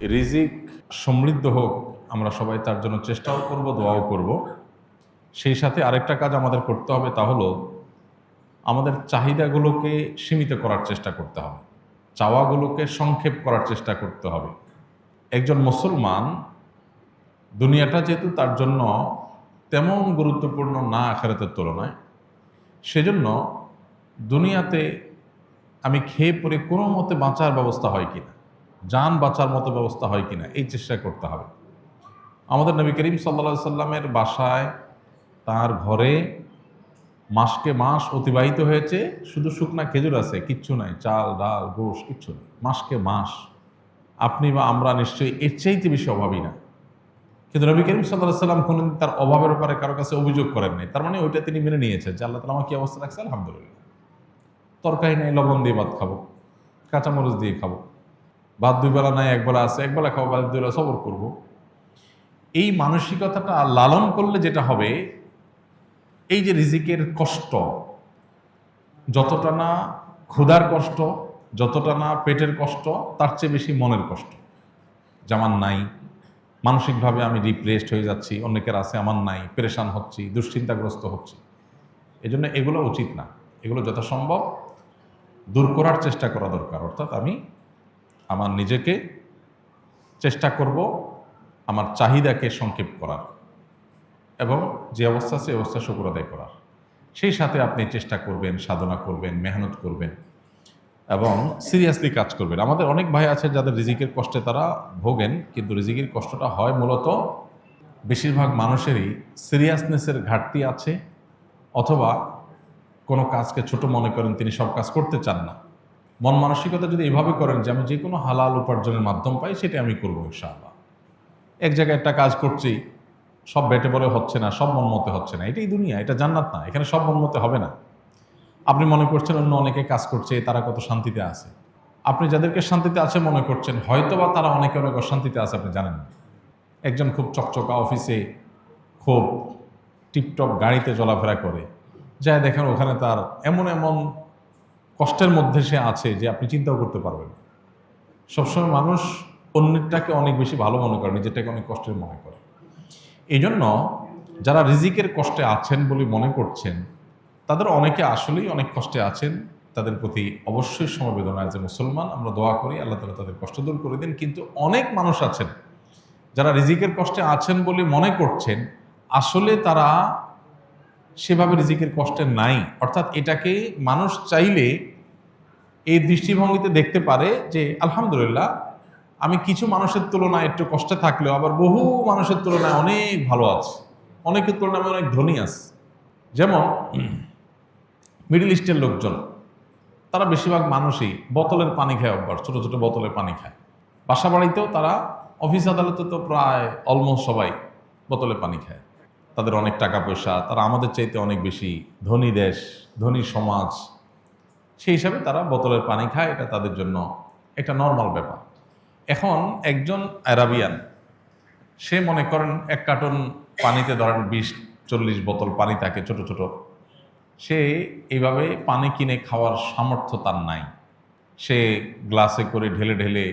রিজিক সমৃদ্ধ হোক, আমরা সবাই তার জন্য চেষ্টাও করব, দোয়াও করব। সেই সাথে আরেকটা কাজ আমাদের করতে হবে, তা হলো আমাদের চাহিদাগুলোকে সীমিত করার চেষ্টা করতে হবে, চাওয়াগুলোকে সংক্ষেপ করার চেষ্টা করতে হবে। একজন মুসলমান দুনিয়াটা যেহেতু তার জন্য তেমন গুরুত্বপূর্ণ না আখিরাতের তুলনায়, সেজন্য দুনিয়াতে আমি খেয়ে পরে কোনো মতে বাঁচার ব্যবস্থা হয় কিনা, জান বাঁচার মতো ব্যবস্থা হয় কিনা, এই চেষ্টা করতে হবে। আমাদের নবী করিম সাল্লাল্লাহু আলাইহি সাল্লামের বাসায়, তার ঘরে মাসকে মাস অতিবাহিত হয়েছে, শুধু শুকনা খেজুর আছে, কিচ্ছু নাই, চাল ডাল গোশ কিচ্ছু নেই, মাসকে মাস। আপনি বা আমরা নিশ্চয়ই এর চাইতে বেশি অভাবী না। কিন্তু নবী করিম সাল্লাল্লাহু আলাইহি সাল্লাম কোনোদিন তার অভাবের ব্যাপারে কারো কাছে অভিযোগ করেন নাই। তার মানে ওইটা তিনি মেনে নিয়েছেন যে আল্লাহ তাআলা আমার কি অবস্থা রাখছে, আলহামদুলিল্লাহ। তরকারি নাই, লবণ দিয়ে ভাত খাবো, কাঁচামরিচ দিয়ে খাবো, ভাত দুই বেলা নাই, একবেলা আছে, একবেলা খাবো, ভাত দুই বেলা সবর করবো। এই মানসিকতাটা লালন করলে যেটা হবে, এই যে রিজিকের কষ্ট, যতটা না ক্ষুধার কষ্ট, যতটা না পেটের কষ্ট, তার চেয়ে বেশি মনের কষ্ট। যেমন নাই, মানসিকভাবে আমি ডিপ্রেসড হয়ে যাচ্ছি, অনেকের আছে আমার নাই, পেরেশান হচ্ছি, দুশ্চিন্তাগ্রস্ত হচ্ছি। এই জন্য এগুলো উচিত না, এগুলো যথাসম্ভব দূর করার চেষ্টা করা দরকার। অর্থাৎ আমি আমার নিজেকে চেষ্টা করব আমার চাহিদাকে সংক্ষেপ করার, এবং যে অবস্থা আছে অবস্থা শুকর আদায় করার। সেই সাথে আপনি চেষ্টা করবেন, সাধনা করবেন, মেহনত করবেন এবং সিরিয়াসলি কাজ করবেন। আমাদের অনেক ভাই আছে যাদের রিজিকের কষ্টে তারা ভোগেন, কিন্তু রিজিকের কষ্টটা হয় মূলত বেশিরভাগ মানুষেরই সিরিয়াসনেসের ঘাটতি আছে, অথবা কোনো কাজকে ছোট মনে করেন, তিনি সব কাজ করতে চান না। মন মানসিকতা যদি এভাবে করেন যে আমি যে কোনো হালাল উপার্জনের মাধ্যম পাই সেটা আমি করবো ইনশাআল্লাহ, এক জায়গায় একটা কাজ করছি, সব বেটে বলে হচ্ছে না, সব মন মতে হচ্ছে না, এটাই দুনিয়া, এটা জান্নাত না, এখানে সব মন মতে হবে না। আপনি মনে করছেন অন্য অনেকে কাজ করছে, তারা কত শান্তিতে আছে। আপনি যাদেরকে শান্তিতে আছে মনে করছেন, হয়তোবা তারা অনেকে অনেক অশান্তিতে আছে, আপনি জানেন না। একজন খুব চকচকা অফিসে খুব টিপটপ গাড়িতে চলাফেরা করে, যায় দেখেন ওখানে তার এমন এমন কষ্টের মধ্যে সে আছে যে আপনি চিন্তাও করতে পারবেন না। সবসময় মানুষ অন্যটাকে অনেক বেশি ভালো মনে করে, নিজেরটাকে অনেক কষ্টের মনে করে। এই জন্য যারা রিজিকের কষ্টে আছেন বলে মনে করছেন, তাদের অনেকে আসলেই অনেক কষ্টে আছেন। তাদের প্রতি অবশ্যই সমবেদনা, যে মুসলমান আমরা দোয়া করি আল্লাহ তাআলা তাদের কষ্ট দূর করে দিন। কিন্তু অনেক মানুষ আছেন যারা রিজিকের কষ্টে আছেন বলে মনে করছেন, আসলে তারা সেভাবে রিজিকের কষ্টে নাই। অর্থাৎ এটাকে মানুষ চাইলে এই দৃষ্টিভঙ্গিতে দেখতে পারে যে আলহামদুলিল্লাহ, আমি কিছু মানুষের তুলনায় একটু কষ্টে থাকলেও আবার বহু মানুষের তুলনায় অনেক ভালো আছে, অনেকের তুলনায় আমি অনেক ধনী আছে। যেমন মিডল ইস্টের লোকজন, তারা বেশিরভাগ মানুষই বোতলের পানি খায় অভ্যাস, ছোটো ছোটো বোতলের পানি খায়। বাসা বাড়িতেও তারা, অফিস আদালতে তো প্রায় অলমোস্ট সবাই বোতলে পানি খায়। তাদের অনেক টাকা পয়সা, তারা আমাদের চাইতে অনেক বেশি ধনী দেশ, ধনী সমাজ, সেই হিসাবে তারা বোতলের পানি খায়, এটা তাদের জন্য একটা নর্মাল ব্যাপার। এখন একজন আরাবিয়ান, সে মনে করেন এক কার্টন পানিতে ধরেন 20-40 বোতল পানি থাকে ছোট ছোট, সে এইভাবে পানি কিনে খাওয়ার সামর্থ্য তার নাই। সে গ্লাসে করে ঢেলে ঢেলে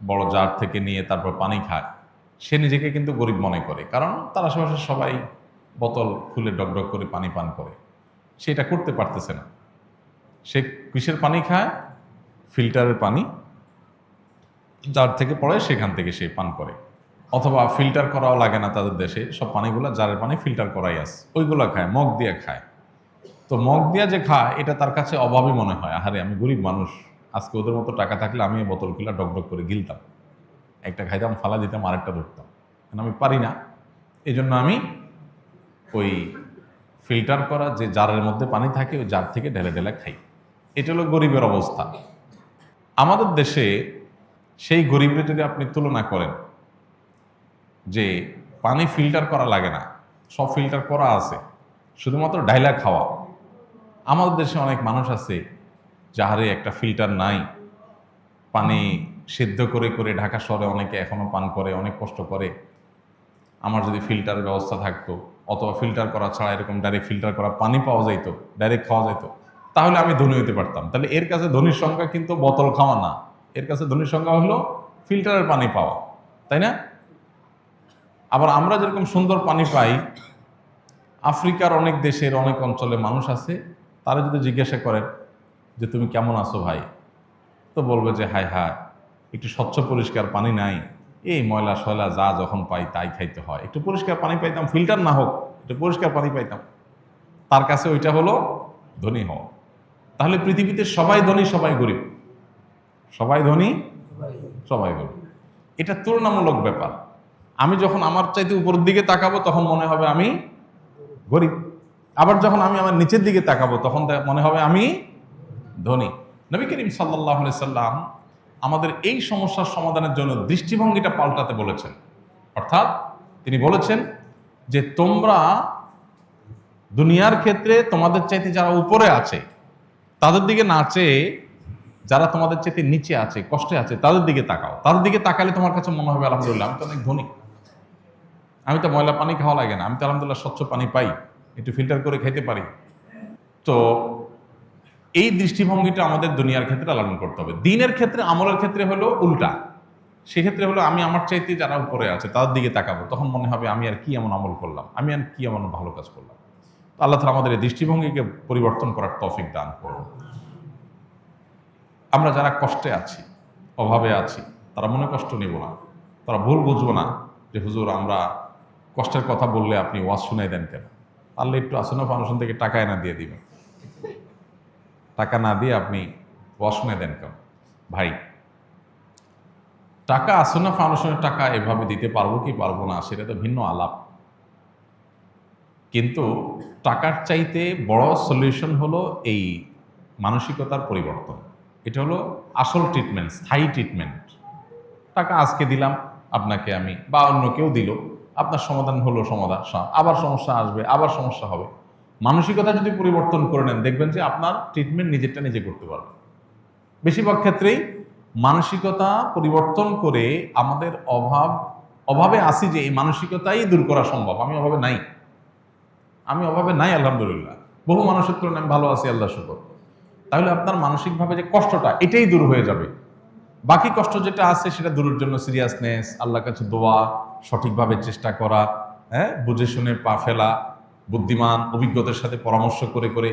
বড় জার থেকে নিয়ে তারপর পানি খায়। সে নিজেকে কিন্তু গরিব মনে করে, কারণ তার আশেপাশে সবাই বোতল খুলে ডকডক করে পানি পান করে, সে এটা করতে পারতেছে না। সে কিসের পানি খায়? ফিল্টারের পানি, জার থেকে পড়ে সেখান থেকে সে পান করে। অথবা ফিল্টার করাও লাগে না, তাদের দেশে সব পানিগুলো জারের পানি ফিল্টার করাই আছে, ওইগুলো খায়, মগ দিয়ে খায়। তো মগ দিয়া যে খায়, এটা তার কাছে অভাবই মনে হয়। আহারে, আমি গরিব মানুষ, আজকে ওদের মতো টাকা থাকলে আমি এই বোতল খুলে ডকডক করে গিলতাম, একটা খাইতাম, ফালা দিতাম, আরেকটা ধরতাম। কারণ আমি পারি না, এই জন্য আমি ওই ফিল্টার করা যে জারের মধ্যে পানি থাকে, ওই জার থেকে ঢেলে ঢেলে খাই। এটা হলো গরিবের অবস্থা। আমাদের দেশে সেই গরিবের যদি আপনি তুলনা করেন যে পানি ফিল্টার করা লাগে না, সব ফিল্টার করা আছে, শুধুমাত্র ডাইলা খাওয়া। আমাদের দেশে অনেক মানুষ আছে যাহারে একটা ফিল্টার নাই, পানি সিদ্ধ করে করে ঢাকা শহরে অনেকে এখনো পান করে, অনেক কষ্ট করে। আমার যদি ফিল্টারের ব্যবস্থা থাকতো, অথবা ফিল্টার করা ছাড়া এরকম ডাইরেক্ট ফিল্টার করা পানি পাওয়া যাইতো, ডাইরেক্ট খাওয়া যাইত, তাহলে আমি ধনী হতে পারতাম। তাহলে এর কাছে ধনীর সংখ্যা কিন্তু বোতল খাওয়া না, এর কাছে ধনীর সংখ্যা হলো ফিল্টারের পানি পাওয়া। তাই না? আবার আমরা যেরকম সুন্দর পানি পাই, আফ্রিকার অনেক দেশের অনেক অঞ্চলে মানুষ আছে, তারা যদি জিজ্ঞাসা করেন যে তুমি কেমন আছো ভাই, তো বলবে যে হায় হায়, একটু স্বচ্ছ পরিষ্কার পানি নাই, এই ময়লা সয়লা যা যখন পাই তাই খাইতে হয়, একটু পরিষ্কার পানি পাইতাম, ফিল্টার না হোক একটু পরিষ্কার পানি পাইতাম। তার কাছে ওইটা হলো ধনী হওয়া। তাহলে পৃথিবীতে সবাই ধনী সবাই গরিব, সবাই ধনী সবাই গরিব, এটা তুলনামূলক ব্যাপার। আমি যখন আমার চাইতে উপরের দিকে তাকাবো তখন মনে হবে আমি গরিব, আবার যখন আমি আমার নিচের দিকে তাকাবো তখন মনে হবে আমি ধনী। নবী করিম সাল্লাল্লাহু আলাইহি সাল্লাম আমাদের এই সমস্যার সমাধানের জন্য দৃষ্টিভঙ্গিটা পাল্টাতে বলেছেন। অর্থাৎ তিনি বলেছেন যে তোমরা দুনিয়ার ক্ষেত্রে তোমাদের চাইতে যারা উপরে আছে তাদের দিকে না চেয়ে যারা তোমাদের চাইতে নিচে আছে, কষ্টে আছে, তাদের দিকে তাকাও। তাদের দিকে তাকালে তোমার কাছে মনে হবে আলহামদুলিল্লাহ আমি তো অনেক ধনী, আমি তো ময়লা পানি খাওয়া লাগে না, আমি তো আলহামদুলিল্লাহ স্বচ্ছ পানি পাই, একটু ফিল্টার করে খেতে পারি। তো এই দৃষ্টিভঙ্গিটা আমাদের দুনিয়ার ক্ষেত্রে লালন করতে হবে। দিনের ক্ষেত্রে, আমলের ক্ষেত্রে হলো উল্টা। সেক্ষেত্রে হলো আমি আমার চাইতে যারা উপরে আছে তাদের দিকে তাকাবো, তখন মনে হবে আমি আর কি এমন আমল করলাম, আমি আর কি এমন ভালো কাজ করলাম। তো আল্লাহ তাআলা আমাদের এই দৃষ্টিভঙ্গিকে পরিবর্তন করার তৌফিক দান করুন। আমরা যারা কষ্টে আছি, অভাবে আছি, তারা মনে কষ্ট নেব না, তারা ভুল বুঝবো না যে হুজুর আমরা কষ্টের কথা বললে আপনি ওয়াজ শুনাই দেন কেন, পারলে একটু আসনা ফাউন্ডেশন থেকে টাকা এনে দিয়ে দিবেন, টাকা না দিয়ে আপনি ওয়াজ শুনাই দেন কেন। ভাই, টাকা আসনা ফাউন্ডেশনের টাকা এভাবে দিতে পারবো কি পারবো না সেটা তো ভিন্ন আলাপ, কিন্তু টাকার চাইতে বড় সলিউশন হলো এই মানসিকতার পরিবর্তন। এটা হলো আসল ট্রিটমেন্ট, স্থায়ী ট্রিটমেন্ট। টাকা আজকে দিলাম আপনাকে আমি বা অন্য কেউ দিল, আপনার সমাধান হলো সমাধান, আবার সমস্যা আসবে, আবার সমস্যা হবে। মানসিকতা যদি পরিবর্তন করে নেন দেখবেন যে আপনার ট্রিটমেন্ট নিজেরটা নিজে করতে পারবে। বেশিরভাগ ক্ষেত্রেই মানসিকতা পরিবর্তন করে আমাদের অভাবে আসি যে এই মানসিকতাই দূর করা সম্ভব। আমি অভাবে নাই, আমি অভাবে নাই আলহামদুলিল্লাহ, বহু মানুষের তুলনায় আমি ভালো আছি আল্লাহ শুকর। তাহলে আপনার মানসিকভাবে যে কষ্টটা এটাই দূর হয়ে যাবে। বাকি কষ্ট যেটা আছে সেটা দূরের জন্য সিরিয়াসনেস, আল্লাহর কাছে দোয়া, সঠিকভাবে চেষ্টা করা, বুঝে শুনে পা ফেলা, বুদ্ধিমান অভিজ্ঞতার সাথে পরামর্শ করে করে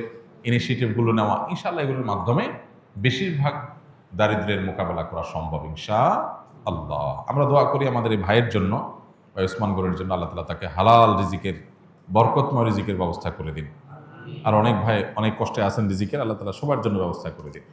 ইনিশিয়েটিভগুলো নেওয়া, ইনশাআল্লাহ এগুলোর মাধ্যমে বেশিরভাগ দারিদ্র্যের মোকাবেলা করা সম্ভব ইনশাআল্লাহ। আমরা দোয়া করি আমাদের এই ভাইয়ের জন্য, ভাই ওসমান গনির জন্য, আল্লাহ তাআলা তাকে হালাল রিজিকের, বরকতময় রিজিকের ব্যবস্থা করে দিন। আর অনেক ভাই অনেক কষ্টে আছেন রিজিকের, আল্লাহ তাআলা সবার জন্য ব্যবস্থা করে দিন।